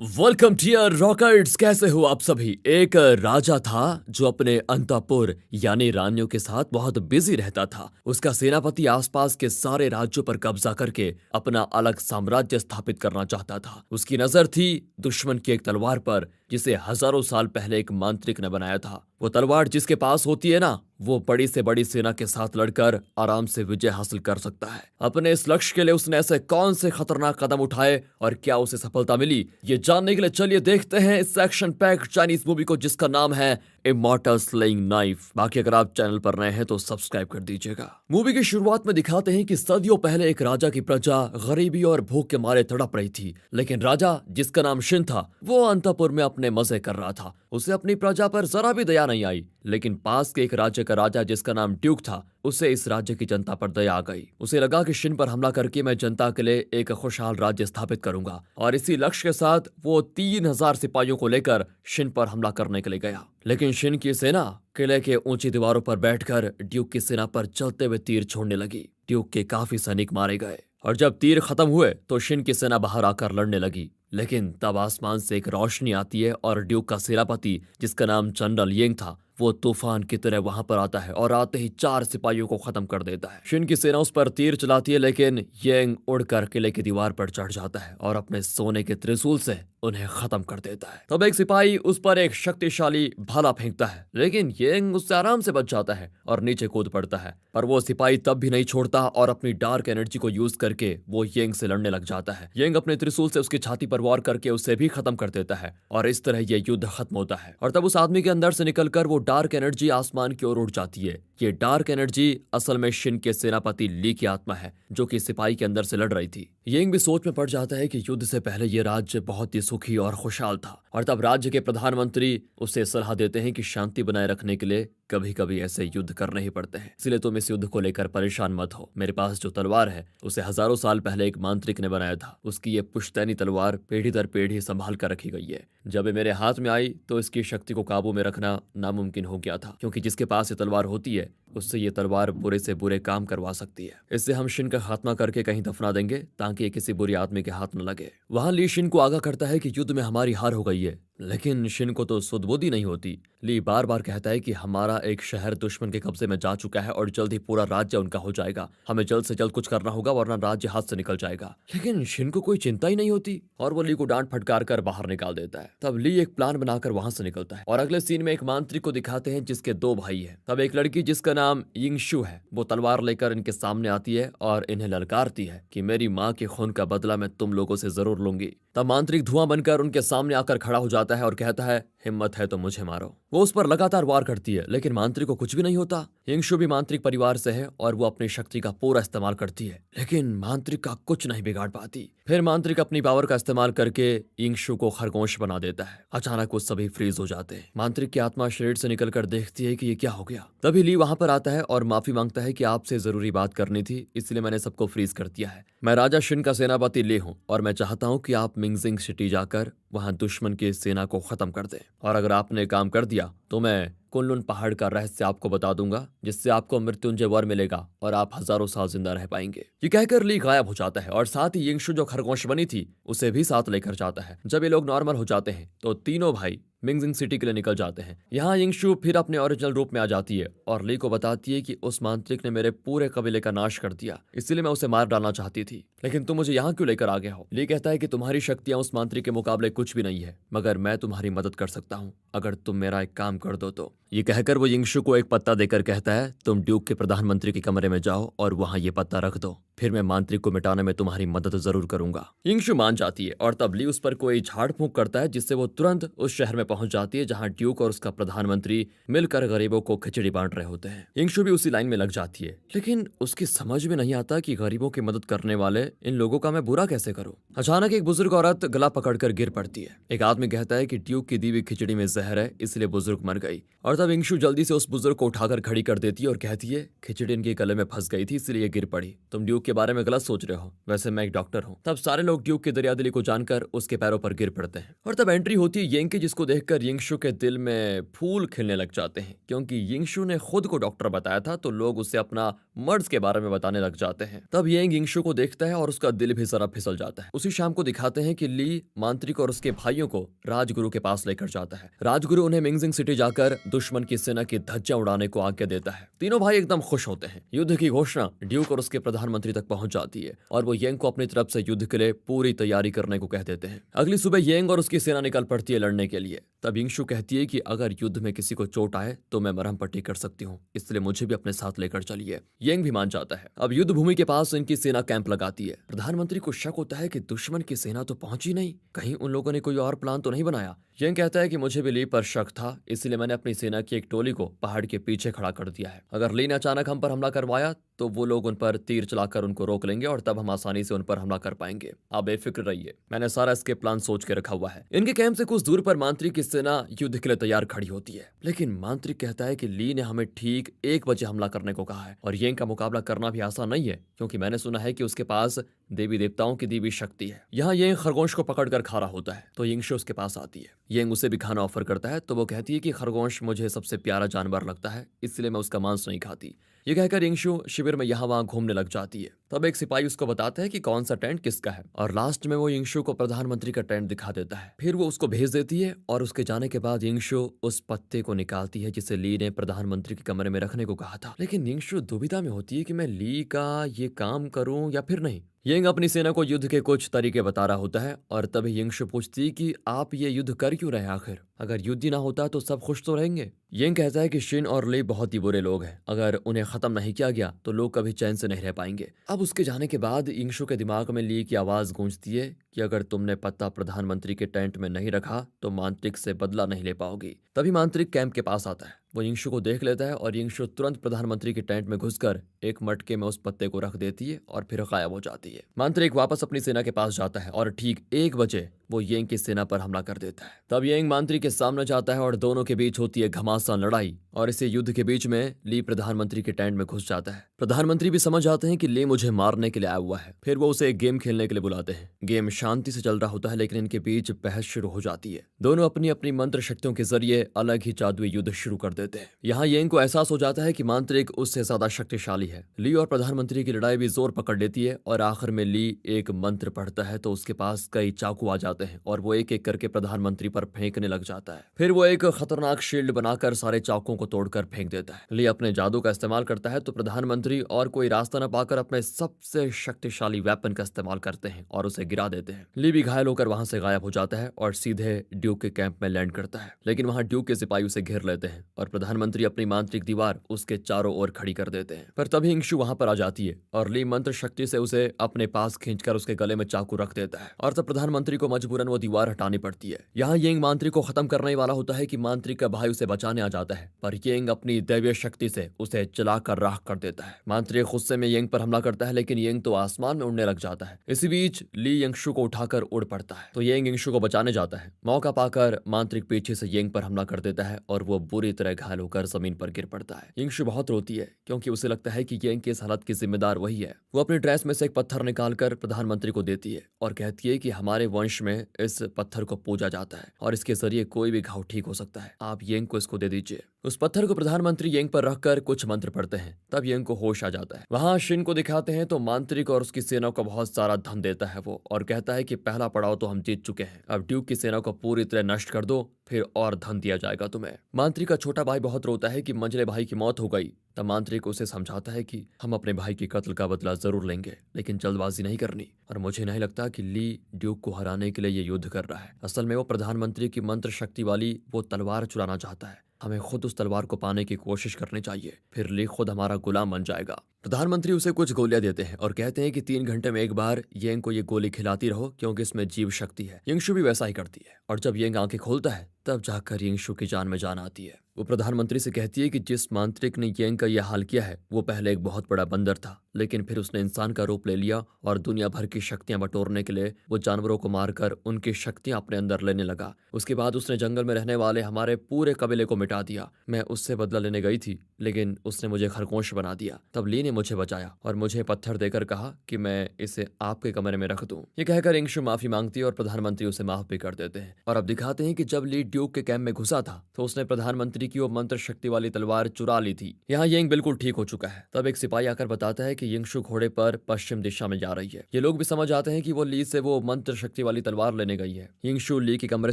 Welcome dear rockets. कैसे हो आप सभी। एक राजा था जो अपने अंतःपुर यानी रानियों के साथ बहुत बिजी रहता था। उसका सेनापति आसपास के सारे राज्यों पर कब्जा करके अपना अलग साम्राज्य स्थापित करना चाहता था। उसकी नजर थी दुश्मन की एक तलवार पर जिसे हजारों साल पहले एक मांत्रिक ने बनाया था। वो तलवार जिसके पास होती है ना, वो बड़ी से बड़ी सेना के साथ लड़कर आराम से विजय हासिल कर सकता है। अपने इस लक्ष्य के लिए उसने ऐसे कौन से खतरनाक कदम उठाए और क्या उसे सफलता मिली, ये जानने के लिए चलिए देखते हैं इस एक्शन पैक्ड चाइनीज मूवी को जिसका नाम है इमॉर्टल स्लेइंग नाइफ। बाकी अगर आप चैनल पर नए हैं तो सब्सक्राइब कर दीजिएगा। मूवी की शुरुआत में दिखाते हैं कि सदियों पहले एक राजा की प्रजा गरीबी और भूख के मारे तड़प रही थी। लेकिन राजा जिसका नाम शिन था वो अंतःपुर में अपने मजे कर रहा था। उसे अपनी प्रजा पर जरा भी दया नहीं आई। लेकिन पास के एक राज्य का राजा जिसका नाम ड्यूक था, उसे इस राज्य की जनता पर दया आ गई। उसे लगा कि शिन पर हमला करके मैं जनता के लिए एक खुशहाल राज्य स्थापित करूंगा और इसी लक्ष्य के साथ वो 3000 सिपाहियों को लेकर शिन पर हमला करने के लिए गया। लेकिन शिन की सेना किले के ऊंची दीवारों पर बैठकर ड्यूक की सेना पर चलते हुए तीर छोड़ने लगी। ड्यूक के काफी सैनिक मारे गए और जब तीर खत्म हुए तो शिन की सेना बाहर आकर लड़ने लगी। लेकिन तब आसमान से एक रोशनी आती है और ड्यूक का सेनापति जिसका नाम जनरल येंग था, वो तूफान की तरह वहां पर आता है और आते ही 4 सिपाहियों को खत्म कर देता है। शिन की सेना उस पर तीर चलाती है लेकिन येंग उड़कर किले की दीवार पर चढ़ जाता है और अपने सोने के त्रिशूल से उन्हें खत्म कर देता है। तब एक सिपाही उस पर एक शक्तिशाली भाला फेंकता है लेकिन येंग उससे आराम से बच जाता है और नीचे कूद पड़ता है। पर वो सिपाही तब भी नहीं छोड़ता और अपनी डार्क एनर्जी को यूज करके वो येंग से लड़ने लग जाता है। येंग अपने त्रिशूल से उसकी छाती पर वार करके उसे भी खत्म कर देता है और इस तरह ये युद्ध खत्म होता है। और तब उस आदमी के अंदर से निकलकर वो डार्क एनर्जी आसमान की ओर उड़ जाती है। ये डार्क एनर्जी असल में शिन के सेनापति ली की आत्मा है जो कि सिपाही के अंदर से लड़ रही थी। येंग भी सोच में पड़ जाता है कि युद्ध से पहले ये राज्य बहुत ही सुखी और खुशहाल था। और तब राज्य के प्रधानमंत्री उसे सलाह देते हैं कि शांति बनाए रखने के लिए कभी कभी ऐसे युद्ध करने ही पड़ते हैं, इसलिए तुम इस युद्ध को लेकर परेशान मत हो। मेरे पास जो तलवार है उसे हजारों साल पहले एक मांत्रिक ने बनाया था। उसकी ये पुश्तैनी तलवार पीढ़ी दर पीढ़ी संभाल कर रखी गई है। जब ये मेरे हाथ में आई तो इसकी शक्ति को काबू में रखना नामुमकिन हो गया था, क्योंकि जिसके पास ये तलवार होती है उससे ये तलवार बुरे से बुरे काम करवा सकती है। इससे हम शिन का खात्मा करके कहीं दफना देंगे ताकि ये किसी बुरी आदमी के हाथ न लगे। वहां ली शिन को आगाह करता है कि युद्ध में हमारी हार हो गई है, लेकिन शिन को तो सुध-बुद्धि नहीं होती। ली बार बार कहता है कि हमारा एक शहर दुश्मन के कब्जे में जा चुका है और जल्द ही पूरा राज्य उनका हो जाएगा। हमें जल्द से जल्द कुछ करना होगा वरना राज्य हाथ से निकल जाएगा। लेकिन शिन को कोई चिंता ही नहीं होती और वो ली को डांट फटकार कर बाहर निकाल देता है। तब ली एक प्लान बनाकर वहां से निकलता है और अगले सीन में एक मांत्रिक को दिखाते हैं जिसके 2 भाई हैं। तब एक लड़की जिसका नाम यिंगशु है वो तलवार लेकर इनके सामने आती है और इन्हें ललकारती है कि मेरी माँ के खून का बदला मैं तुम लोगों से जरूर लूंगी। तब मांत्रिक धुआं बनकर उनके सामने आकर खड़ा हो जाता है और कहता है हिम्मत है तो मुझे मारो। वो उस पर लगातार वार करती है लेकिन मांत्रिक को कुछ भी नहीं होता। यिंगशु भी मांत्रिक परिवार से है और वो अपनी शक्ति का पूरा इस्तेमाल करती है लेकिन मांत्रिक का कुछ नहीं बिगाड़ पाती। फिर मांत्रिक अपनी पावर का इस्तेमाल करके यिंगशु को खरगोश बना देता है। अचानक वो सभी फ्रीज हो जाते हैं। मांत्रिक की आत्मा शरीर से निकलकर देखती है कि ये क्या हो गया। तभी ली वहां पर आता है और माफी मांगता है कि आपसे जरूरी बात करनी थी, इसलिए मैंने सबको फ्रीज कर दिया है। मैं राजा शिन का सेनापति ली हूँ और मैं चाहता हूँ कि आप मिंगजिंग सिटी जाकर वहां दुश्मन की सेना को खत्म कर दें। और अगर आपने काम कर दिया तो मैं कुनलुन पहाड़ का रहस्य आपको बता दूंगा जिससे आपको मृत्युंजय वर मिलेगा और आप हजारों साल जिंदा रह पाएंगे। ये कहकर ली गायब हो जाता है और साथ ही यिंगशु जो खरगोश बनी थी उसे भी साथ लेकर जाता है। जब ये लोग नॉर्मल हो जाते हैं तो तीनों भाई मिंगजिंग सिटी के लिए निकल जाते हैं। यहाँ यिंगशु फिर अपने ओरिजिनल रूप में आ जाती है और ली को बताती है कि उस मांत्रिक ने मेरे पूरे कबीले का नाश कर दिया, इसलिए मैं उसे मार डालना चाहती थी, लेकिन तुम मुझे यहाँ क्यों लेकर आ गए हो। ली कहता है कि तुम्हारी शक्तियां उस मांत्रिक के मुकाबले कुछ भी नहीं है, मगर मैं तुम्हारी मदद कर सकता हूँ अगर तुम मेरा एक काम कर दो तो। ये कहकर वो यिंगशु को एक पत्ता देकर कहता है तुम ड्यूक के प्रधानमंत्री के कमरे में जाओ और वहां ये पत्ता रख दो, फिर मैं मांत्रिक को मिटाने में तुम्हारी मदद जरूर करूंगा। यिंगशु मान जाती है और तब ली उस पर कोई झाड़ फूंक करता है जिससे वो तुरंत उस शहर में पहुंच जाती है जहां ड्यूक और उसका प्रधानमंत्री मिलकर गरीबों को खिचड़ी बांट रहे होते हैं। यिंगशु भी उसी लाइन में लग जाती है लेकिन उसकी समझ में नहीं आता कि गरीबों की मदद करने वाले इन लोगों का मैं बुरा कैसे करूं। अचानक एक बुजुर्ग औरत गला पकड़कर गिर पड़ती है। एक आदमी कहता है कि ड्यूक की दी हुई खिचड़ी में जहर है इसलिए बुजुर्ग मर गई। और तब यिंगशु जल्दी से उस बुजुर्ग को उठाकर खड़ी कर देती है और कहती है खिचड़ी इनके गले में फंस गई थी इसलिए गिर पड़ी, तुम ड्यूक के बारे में गलत सोच रहे हो, वैसे मैं एक डॉक्टर हूँ। तब सारे लोग ड्यूक की दरियादिली को जानकर उसके पैरों पर गिर पड़ते हैं और तब एंट्री होती है यिंग की, जिसको देखकर यिंगशु के दिल में फूल खिलने लग जाते हैं। क्योंकि यिंगशु ने खुद को डॉक्टर बताया था तो लोग उससे अपना मर्ज के बारे में बताने लग जाते हैं। तब यिंग यिंगशु को देखता है और उसका दिल भी जरा फिसल जाता है। उसी शाम को दिखाते हैं कि ली मांत्रिक और उसके भाइयों को राजगुरु के पास लेकर जाता है। राजगुरु उन्हें मिंगजिंग सिटी जाकर दुश्मन की सेना की धज्जियां उड़ाने को आज्ञा देता है। तीनों भाई एकदम खुश होते हैं। युद्ध की घोषणा ड्यूक और उसके प्रधानमंत्री तक पहुंच जाती है और वो यिंग को अपनी तरफ से युद्ध के लिए पूरी तैयारी करने को कह देते हैं। अगली सुबह यिंग और उसकी सेना निकल पड़ती है लड़ने के लिए। तब यिंगशु कहती है कि अगर युद्ध में किसी को चोट आए तो मैं मरहम पट्टी कर सकती हूँ, इसलिए मुझे भी अपने साथ लेकर चलिए। यिंग भी मान जाता है। अब युद्ध भूमि के पास इनकी सेना कैंप लगाती है। प्रधानमंत्री को शक होता है कि दुश्मन की सेना तो पहुंची नहीं, कहीं उन लोगों ने कोई और प्लान तो नहीं बनाया। यिंग कहता है कि मुझे भी ली पर शक था, इसलिए मैंने अपनी सेना की एक टोली को पहाड़ के पीछे खड़ा कर दिया है। अगर ली ने अचानक हम पर हमला करवाया तो वो लोग उन पर तीर चलाकर उनको रोक लेंगे और तब हम आसानी से उन पर हमला कर पाएंगे। आप बेफिक्र रहिए, मैंने सारा इसके प्लान सोच के रखा हुआ है। इनके कैंप से कुछ दूर पर मांत्रिक की सेना युद्ध के लिए तैयार खड़ी होती है, लेकिन मांत्रिक कहता है कि ली ने हमें ठीक 1 बजे हमला करने को कहा है और यिंग का मुकाबला करना भी आसान नहीं है, क्योंकि मैंने सुना है कि उसके पास देवी देवताओं की दी हुई शक्ति है। यहाँ यिंग खरगोश को पकड़कर खा रहा होता है तो यिंगशु उसके पास आती है। यिंग उसे भी खाना ऑफर करता है तो वो कहती है कि खरगोश मुझे सबसे प्यारा जानवर लगता है, इसलिए मैं उसका मांस नहीं खाती। ये कहकर यिंगशु शिविर में यहाँ वहाँ घूमने लग जाती है। तब एक सिपाही उसको बताता है कि कौन सा टेंट किसका है और लास्ट में वो यिंगशु को प्रधानमंत्री का टेंट दिखा देता है। फिर वो उसको भेज देती है और उसके जाने के बाद यिंगशु उस पत्ते को निकालती है जिसे ली ने प्रधानमंत्री के कमरे में रखने को कहा था। लेकिन यिंगशु दुविधा में होती है कि मैं ली का ये काम करूं या फिर नहीं। यिंग अपनी सेना को युद्ध के कुछ तरीके बता रहा होता है और तभी यिंगशु पूछती कि आप ये युद्ध कर क्यों रहे आखिर, अगर युद्ध ही ना होता तो सब खुश तो रहेंगे। यिंग कहता है कि शिन और ली बहुत ही बुरे लोग हैं, अगर उन्हें खत्म नहीं किया गया तो लोग कभी चैन से नहीं रह पाएंगे। अब उसके जाने के बाद यिंगशु के दिमाग में ली की आवाज गूंजती है कि अगर तुमने पत्ता प्रधानमंत्री के टेंट में नहीं रखा तो मांत्रिक से बदला नहीं ले पाओगी। तभी मांत्रिक कैंप के पास आता है। वो यिंगशु को देख लेता है और यिंगशु तुरंत प्रधानमंत्री के टेंट में घुसकर एक मटके में उस पत्ते को रख देती है और फिर गायब हो जाती है। मांत्रिक वापस अपनी सेना के पास जाता है और ठीक 1 बजे वो यिंग की सेना पर हमला कर देता है। तब यिंग मांत्रिक के सामने जाता है और दोनों के बीच होती है घमासान लड़ाई और इसे युद्ध के बीच में ली प्रधानमंत्री के टेंट में घुस जाता है। प्रधानमंत्री भी समझ जाते हैं कि ली मुझे मारने के लिए आया हुआ है। फिर वो उसे एक गेम खेलने के लिए बुलाते हैं। गेम शांति से चल रहा होता है लेकिन इनके बीच बहस शुरू हो जाती है। दोनों अपनी अपनी मंत्र शक्तियों के जरिए अलग ही जादुई युद्ध शुरू कर देते हैं। यहाँ यिंग को एहसास हो जाता है कि मांत्रिक उससे ज्यादा शक्तिशाली है। ली और प्रधानमंत्री की लड़ाई भी जोर पकड़ लेती है और आखिर में ली एक मंत्र पढ़ता है तो उसके पास कई चाकू आ जाते हैं और वो एक एक करके प्रधानमंत्री पर फेंकने लग जाता है। फिर वो एक खतरनाक शील्ड बनाकर सारे चाकुओं को तोड़कर फेंक देता है। ली अपने जादू का इस्तेमाल करता है तो प्रधानमंत्री और कोई रास्ता न पाकर अपने सबसे शक्तिशाली वेपन का इस्तेमाल करते हैं और उसे गिरा देते हैं। ली भी घायल होकर वहां से गायब हो जाता है और सीधे ड्यूक के कैंप में लैंड करता है, लेकिन वहां ड्यूक के सिपाही उसे घेर लेते हैं और प्रधानमंत्री अपनी मांत्रिक दीवार उसके चारों ओर खड़ी कर देते हैं। पर तभी यिंगशु वहां पर आ जाती है और ली मंत्र शक्ति से उसे अपने पास खींचकर उसके गले में चाकू रख देता है और तब प्रधानमंत्री को मजबूरन वो दीवार हटानी पड़ती है। यहाँ यिंग मांत्रिक को खत्म करने वाला होता है कि मांत्रिक का भाई उसे बचाने आ जाता है, पर यिंग अपनी दैवीय शक्ति से उसे जलाकर राख कर देता है। मांत्रिक गुस्से में यिंग पर हमला करता है लेकिन यिंग तो आसमान में उड़ने लग जाता है। इसी बीच ली यिंगशु को उठाकर उड़ पड़ता है तो यिंग यिंगशु को बचाने जाता है। मौका पाकर मांत्रिक पीछे से यिंग पर हमला कर देता है और वो बुरी तरह घायल होकर जमीन पर गिर पड़ता है। यिंगशु बहुत रोती है क्योंकि उसे लगता है कि यिंग की इस हालत की जिम्मेदार वही है। वो अपनी ड्रेस में से एक पत्थर निकालकर प्रधानमंत्री को देती है और कहती है कि हमारे वंश में इस पत्थर को पूजा जाता है और इसके जरिए कोई भी घाव ठीक हो सकता है, आप यिंग को इसको दे दीजिए। उस पत्थर को प्रधानमंत्री यिंग पर रखकर कुछ मंत्र पढ़ते हैं। तब यिंग को होश आ जाता है। वहां शिन को दिखाते हैं तो मांत्रिक और उसकी सेना को बहुत सारा धन देता है वो और कहता है कि पहला पड़ाव तो हम जीत चुके हैं, अब ड्यूक की सेना को पूरी तरह नष्ट कर दो, फिर और धन दिया जाएगा तुम्हें। मांत्रिक का छोटा भाई बहुत रोता है कि मंझले भाई की मौत हो गई। तब मांत्रिक उसे समझाता है कि हम अपने भाई के कत्ल का बदला जरूर लेंगे, लेकिन जल्दबाजी नहीं करनी और मुझे नहीं लगता कि ली ड्यूक को हराने के लिए ये युद्ध कर रहा है। असल में वो प्रधानमंत्री की मंत्र शक्ति वाली वो तलवार चुराना चाहता है। हमें खुद उस तलवार को पाने की कोशिश करनी चाहिए, फिर ली खुद हमारा गुलाम बन जाएगा। प्रधानमंत्री उसे कुछ गोलियां देते हैं और कहते हैं कि 3 घंटे में एक बार यिंग को ये गोली खिलाती रहो क्योंकि इसमें जीव शक्ति है। यिंगशु भी वैसा ही करती है और जब यिंग आंखें खोलता है तब जाकर यिंगशु की जान में जान आती है। वो प्रधानमंत्री से कहती है कि जिस मांत्रिक ने यिंग का यह हाल किया है वो पहले एक बहुत बड़ा बंदर था, लेकिन फिर उसने इंसान का रूप ले लिया और दुनिया भर की शक्तियां बटोरने के लिए वो जानवरों को मारकर उनकी शक्तियां अपने अंदर लेने लगा। उसके बाद उसने जंगल में रहने वाले हमारे पूरे कबीले को मिटा दिया। मैं उससे बदला लेने गई थी लेकिन उसने मुझे खरगोश बना दिया। तब ली ने ने मुझे बचाया और मुझे पत्थर देकर कहा कि मैं इसे आपके कमरे में रख दूं। ये कहकर यिंगशु माफी मांगती है और प्रधानमंत्री उसे माफ भी कर देते हैं। और अब दिखाते हैं कि जब ली ड्यूक के कैंप में घुसा था तो उसने प्रधानमंत्री की वो मंत्र शक्ति वाली तलवार चुरा ली थी। यहाँ यिंग बिल्कुल ठीक हो चुका है। तब एक सिपाही आकर बताता है कि यिंगशु घोड़े पर पश्चिम दिशा में जा रही है। ये लोग भी समझ आते हैं कि वो ली से वो मंत्र शक्ति वाली तलवार लेने गई है। यिंगशु ली के कमरे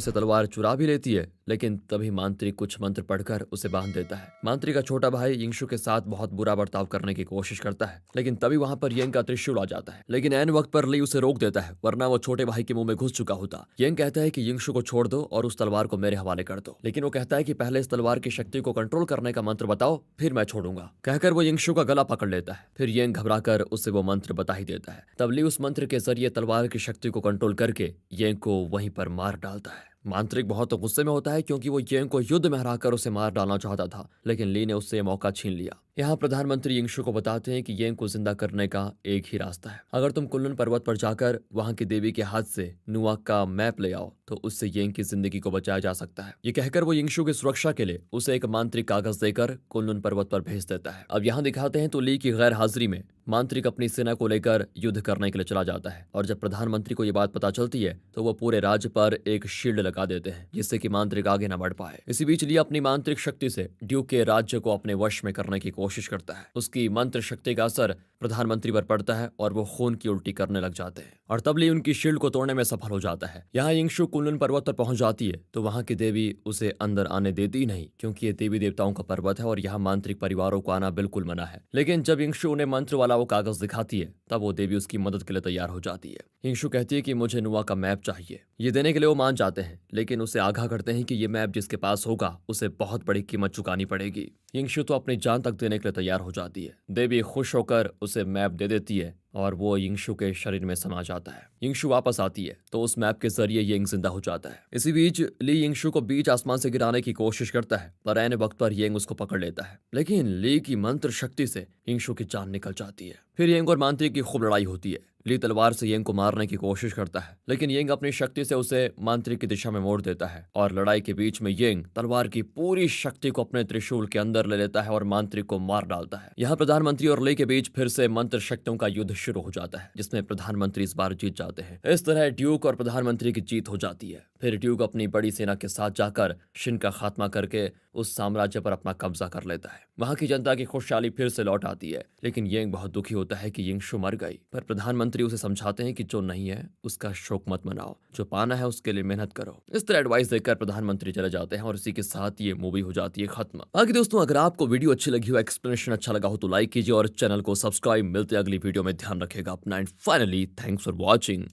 से तलवार चुरा भी लेती है, लेकिन तभी मांत्रिक कुछ मंत्र पढ़कर उसे बांध देता है। मांत्रिक का छोटा भाई यिंगशु के साथ बहुत बुरा बर्ताव करने की कोशिश करता है, लेकिन तभी वहां पर यिंग का त्रिशूल आ जाता है। लेकिन ऐन वक्त पर ली उसे रोक देता है, वरना वो छोटे भाई के मुंह में घुस चुका होता। यिंग कहता है कि यिंगशु को छोड़ दो और उस तलवार को मेरे हवाले कर दो, लेकिन वो कहता है कि पहले इस तलवार की शक्ति को कंट्रोल करने का मंत्र बताओ, फिर मैं छोड़ूंगा। कहकर वो यिंगशु का गला पकड़ लेता है। फिर यिंग घबराकर उसे वो मंत्र बता ही देता है। तब ली उस मंत्र के जरिए तलवार की शक्ति को कंट्रोल करके यिंग को वहीं पर मार डालता है। मांत्रिक बहुत गुस्से में होता है क्योंकि वो यिंग को युद्ध में हराकर उसे मार डालना चाहता था, लेकिन ली ने उससे ये मौका छीन लिया। यहाँ प्रधानमंत्री यिंगशु को बताते हैं कि यिंग को जिंदा करने का एक ही रास्ता है। अगर तुम कुनलुन पर्वत पर जाकर वहां की देवी के हाथ से नुआक का मैप ले आओ तो उससे यिंग की जिंदगी को बचाया जा सकता है। ये कहकर वो यिंगशु की सुरक्षा के लिए उसे एक मांत्रिक कागज देकर कुनलुन पर्वत पर भेज देता है। अब यहाँ दिखाते हैं तो ली की गैर हाजिरी में मांत्रिक अपनी सेना को लेकर युद्ध करने के लिए चला जाता है। और जब प्रधानमंत्री को ये बात पता चलती है तो वो पूरे राज्य पर एक शील्ड लगा देते हैं, जिससे कि मांत्रिक आगे न बढ़ पाए। इसी बीच ली अपनी मांत्रिक शक्ति से ड्यूक के राज्य को अपने वश में करने की कोशिश करता है। उसकी मंत्र शक्ति का असर प्रधानमंत्री पर पड़ता है और वो खून की उल्टी करने लग जाते हैं, और तब ली उनकी शील्ड को तोड़ने में सफल हो जाता है। यहाँ यिंगशु कुनलुन पर्वत पर पहुंच जाती है तो वहां की देवी उसे अंदर आने देती नहीं, क्योंकि ये देवी देवताओं का पर्वत है और यहाँ मांत्रिक परिवारों को आना बिल्कुल मना है। लेकिन जब यिंगशु उन्हें मंत्र वाला वो कागज दिखाती है तब वो देवी उसकी मदद के लिए तैयार हो जाती है। यिंगशु कहती है कि मुझे नुआ का मैप चाहिए। ये देने के लिए वो मान जाते हैं, लेकिन उसे आगाह करते हैं कि ये मैप जिसके पास होगा उसे बहुत बड़ी कीमत चुकानी पड़ेगी। यिंगशु तो अपनी जान तक देने के लिए तैयार हो जाती है। देवी खुश होकर उसे मैप दे देती है और वो यिंगशु के शरीर में समा जाता है। यिंगशु वापस आती है तो उस मैप के जरिए यिंग जिंदा हो जाता है। इसी बीच ली यिंगशु को बीच आसमान से गिराने की कोशिश करता है, पर ऐन वक्त पर यिंग उसको पकड़ लेता है। लेकिन ली की मंत्र शक्ति से यिंगशु की जान निकल जाती है। फिर यिंग और मांत्रिक की खूब लड़ाई होती है। ली तलवार से यिंग को मारने की कोशिश करता है, लेकिन यिंग अपनी शक्ति से उसे मांत्रिक की दिशा में मोड़ देता है और लड़ाई के बीच में यिंग तलवार की पूरी शक्ति को अपने त्रिशूल के अंदर ले लेता है और मांत्रिक को मार डालता है। यहाँ प्रधानमंत्री और ली के बीच फिर से मंत्र शक्तियों का युद्ध शुरू हो जाता है, जिसमें प्रधानमंत्री इस बार जीत जाते हैं। इस तरह ड्यूक और प्रधानमंत्री की जीत हो जाती है। फिर ड्यूक अपनी बड़ी सेना के साथ जाकर शिन का खात्मा करके उस साम्राज्य पर अपना कब्जा कर लेता है। वहां की जनता की खुशहाली फिर से लौट आती है, लेकिन यिंग बहुत दुखी होता है कि यिंगशु मर गई। पर प्रधानमंत्री उसे समझाते हैं कि जो नहीं है उसका शोक मत मनाओ, जो पाना है उसके लिए मेहनत करो। इस तरह एडवाइस देकर प्रधानमंत्री चले जाते हैं और इसी के साथ ये मूवी हो जाती है खत्म। बाकी दोस्तों, अगर आपको वीडियो अच्छी लगी हो, एक्सप्लेनेशन अच्छा लगा हो तो लाइक कीजिए और चैनल को सब्सक्राइब। मिलते अगली वीडियो में, ध्यान रखेगा अपना and finally thanks for watching.